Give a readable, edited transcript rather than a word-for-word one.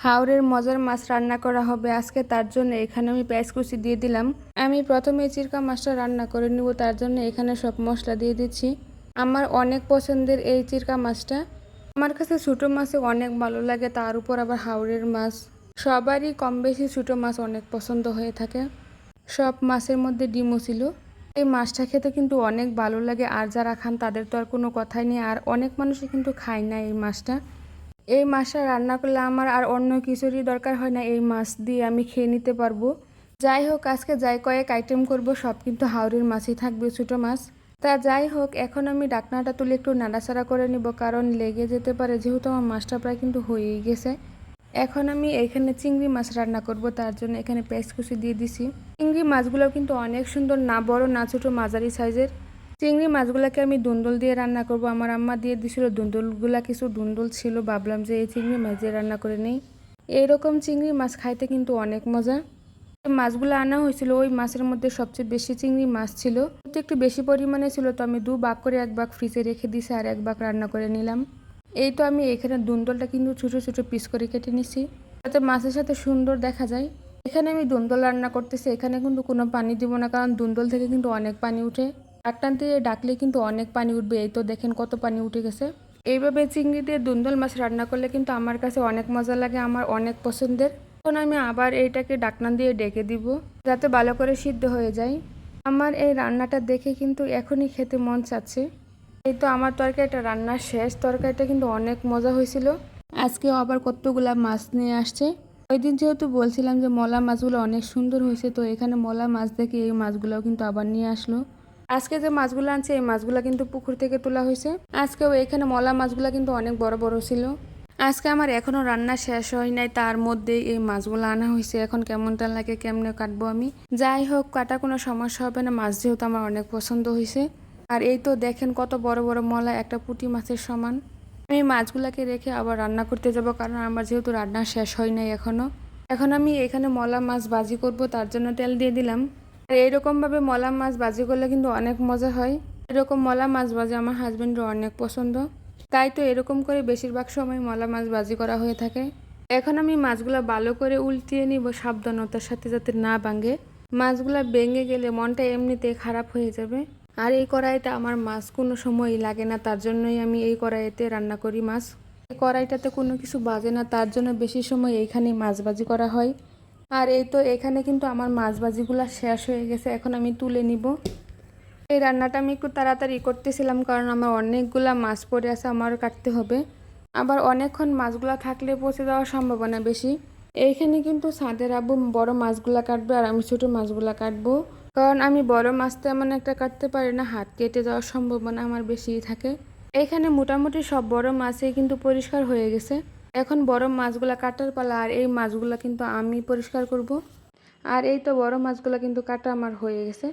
হাওরের মজার মাছ রান্না করা হবে আজকে, তার জন্য এখানে আমি পেঁয়াজ কুচি দিয়ে দিলাম। আমি প্রথমে চিরকা মাছটা রান্না করে নিব, তার জন্য এখানে সব মশলা দিয়ে দিচ্ছি। আমার অনেক পছন্দের এই চিরকা মাছটা। আমার কাছে ছোটো মাছে অনেক ভালো লাগে, তার উপর আবার হাওরের মাছ। সবারই কম বেশি ছোটো মাছ অনেক পছন্দ হয়ে থাকে। সব মাছের মধ্যে ডিমও ছিল। এই মাছটা খেতে কিন্তু অনেক ভালো লাগে, আর যারা খান তাদের তো আর কোনো কথাই নেই। আর অনেক মানুষই কিন্তু খায় না এই মাছটা। এই মাছটা রান্না করলে আমার আর অন্য কিছুরই দরকার হয় না, এই মাছ দিয়ে আমি খেয়ে নিতে পারবো। যাই হোক, আজকে যাই কয়েক আইটেম করব সব কিন্তু হাওরের মাছই থাকবে, ছোটো মাছ। তা যাই হোক, এখন আমি ডাকনাটা তুলে একটু নাড়াচাড়া করে নিব, কারণ লেগে যেতে পারে, যেহেতু আমার মাছটা প্রায় কিন্তু হয়েই গেছে। এখন আমি এখানে চিংড়ি মাছ রান্না করব, তার জন্য এখানে পেঁয়াজ কুচি দিয়ে দিছি। চিংড়ি মাছগুলো কিন্তু অনেক সুন্দর, না বড় না ছোটো, মাঝারি সাইজের। চিংড়ি মাছগুলোকে আমি দুন্দুল দিয়ে রান্না করব। আমার আম্মা দিয়ে দিছিল দুন্দুলগুলা, কিছু দুন্দুল ছিল, ভাবলাম যে এই চিংড়ি মাছ দিয়ে রান্না করে নেই। এইরকম চিংড়ি মাছ খাইতে কিন্তু অনেক মজা। মাছগুলো আনা হয়েছিল, ওই মাছের মধ্যে সবচেয়ে বেশি চিংড়ি মাছ ছিল, একটু বেশি পরিমাণে ছিল, তো আমি 2 ভাগ করে 1 ভাগ ফ্রিজে রেখে দিছি আর 1 ভাগ রান্না করে নিলাম। এই তো আমি এখানে দুন্দলটা কিন্তু ছোটো ছোটো পিস করে কেটে নিছি, যাতে মাছের সাথে সুন্দর দেখা যায়। এখানে আমি দুন্দল রান্না করতেছি, এখানে কিন্তু কোনো পানি দিব না, কারণ দুন্দল থেকে কিন্তু অনেক পানি উঠে। ডাকটান দিয়ে ডাকলে কিন্তু অনেক পানি উঠবে। এই তো দেখেন কত পানি উঠে গেছে। এইভাবে চিংড়ি দিয়ে দুন্দল মাছ রান্না করলে কিন্তু আমার কাছে অনেক মজা লাগে, আমার অনেক পছন্দের। এখন আমি আবার এইটাকে ডাকনা দিয়ে ডেকে দিব, যাতে ভালো করে সিদ্ধ হয়ে যায়। আমার এই রান্নাটা দেখে কিন্তু এখনই খেতে মন চাচ্ছে। এই তো আমার তরকারিটা রান্না শেষ। তরকারিটা কিন্তু অনেক মজা হয়েছিল। আজকেও আবার কতগুলা মাছ নিয়ে আসছে। ওই দিন যেহেতু বলছিলাম যে মলা মাছগুলো অনেক সুন্দর হয়েছে, তো এখানে মলা মাছ দেখে এই মাছগুলোও কিন্তু আবার নিয়ে আসলো। আজকে যে মাছগুলো আনছে এই মাছগুলো কিন্তু পুকুর থেকে তোলা হয়েছে। আজকেও এখানে মলা মাছগুলো কিন্তু অনেক বড় বড় ছিল। আজকে আমার এখনও রান্না শেষ হয় নাই, তার মধ্যেই এই মাছগুলো আনা হয়েছে। এখন কেমনটা লাগে, কেমনে কাটবো আমি। যাই হোক, কাটা কোনো সমস্যা হবে না, মাছ যেহেতু আমার অনেক পছন্দ হয়েছে। আর এই তো দেখেন কত বড় বড় মলা, একটা পুঁটি মাছের সমান। আমি মাছগুলোকে রেখে আবার রান্না করতে যাব, কারণ আমার যেহেতু রান্না শেষ হয় নাই এখনও। এখন আমি এখানে মলা মাছ ভাজি করব, তার জন্য তেল দিয়ে দিলাম। আর এইরকমভাবে মলা মাছ ভাজি করলে কিন্তু অনেক মজা হয়। এরকম মলা মাছ ভাজি আমার হাজবেন্ডের অনেক পছন্দ, তাই তো এরকম করে বেশিরভাগ সময় মলা মাছ ভাজি করা হয়ে থাকে। এখন আমি মাছগুলো ভালো করে উল্টিয়ে নিব সাবধানতার সাথে, যাতে না ভাঙে। মাছগুলো ভেঙে গেলে মনটা এমনিতে খারাপ হয়ে যাবে। আর এই কড়াইতে আমার মাছ কোনো সময়ই লাগে না, তার জন্যই আমি এই কড়াইতে রান্না করি মাছ। এই কড়াইটাতে কোনো কিছু বাজে না, তার জন্য বেশি সময় এইখানে মাছ ভাজি করা হয়। আর এই তো এখানে কিন্তু আমার মাছ ভাজিগুলো শেষ হয়ে গেছে, এখন আমি তুলে নিব। এই রান্নাটা আমি একটু তাড়াতাড়ি করতেছিলাম, কারণ আমার অনেকগুলা মাছ পড়ে আছে, আমারও কাটতে হবে। আবার অনেকক্ষণ মাছগুলা থাকলে পচে যাওয়ার সম্ভাবনা বেশি। এইখানে কিন্তু ছাদের আব্বু বড় মাছগুলা কাটবে, আর আমি ছোটো মাছগুলা কাটবো, কারণ আমি বড় মাছ তেমন একটা কাটতে পারি না, হাত কেটে যাওয়ার সম্ভাবনা আমার বেশিই থাকে। এইখানে মোটামুটি সব বড় মাছই কিন্তু পরিষ্কার হয়ে গেছে। এখন বড় মাছগুলা কাটার পালা, আর এই মাছগুলা কিন্তু আমি পরিষ্কার করব। আর এই তো বড় মাছগুলা কিন্তু কাটা আমার হয়ে গেছে।